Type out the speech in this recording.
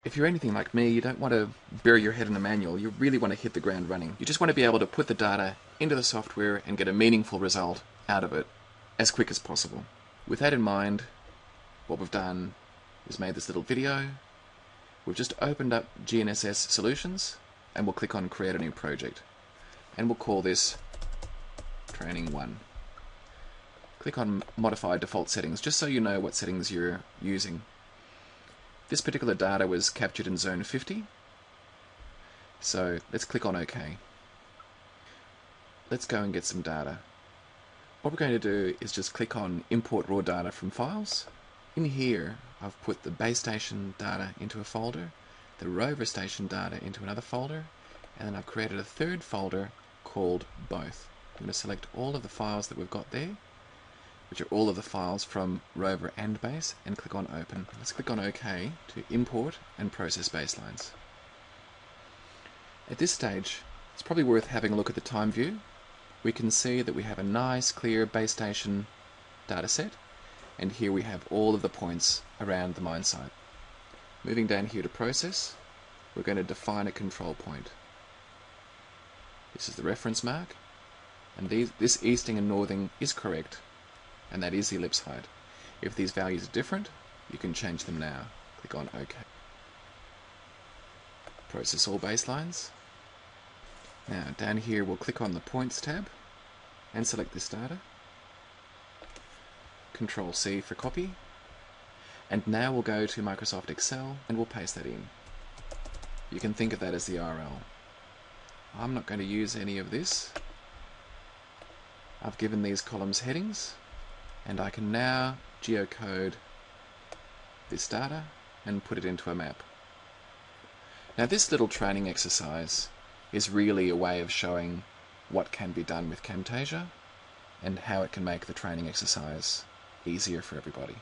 If you're anything like me, you don't want to bury your head in a manual. You really want to hit the ground running. You just want to be able to put the data into the software and get a meaningful result out of it as quick as possible. With that in mind, what we've done is made this little video. We've just opened up GNSS Solutions and we'll click on Create a New Project. And we'll call this Training 1. Click on Modify Default Settings just so you know what settings you're using. This particular data was captured in zone 50, so let's click on OK. Let's go and get some data. What we're going to do is just click on Import Raw Data from Files. In here I've put the base station data into a folder, the rover station data into another folder, and then I've created a third folder called Both. I'm going to select all of the files that we've got there, which are all of the files from rover and base, and click on Open. Let's click on OK to import and process baselines. At this stage, it's probably worth having a look at the time view. We can see that we have a nice clear base station data set, and here we have all of the points around the mine site. Moving down here to process, we're going to define a control point. This is the reference mark, and this easting and northing is correct, and that is the ellipse height. If these values are different, you can change them now. Click on OK. Process all baselines. Now down here we'll click on the Points tab and select this data. Control C for copy. And now we'll go to Microsoft Excel and we'll paste that in. You can think of that as the RL. I'm not going to use any of this. I've given these columns headings, and I can now geocode this data and put it into a map. Now this little training exercise is really a way of showing what can be done with Camtasia and how it can make the training exercise easier for everybody.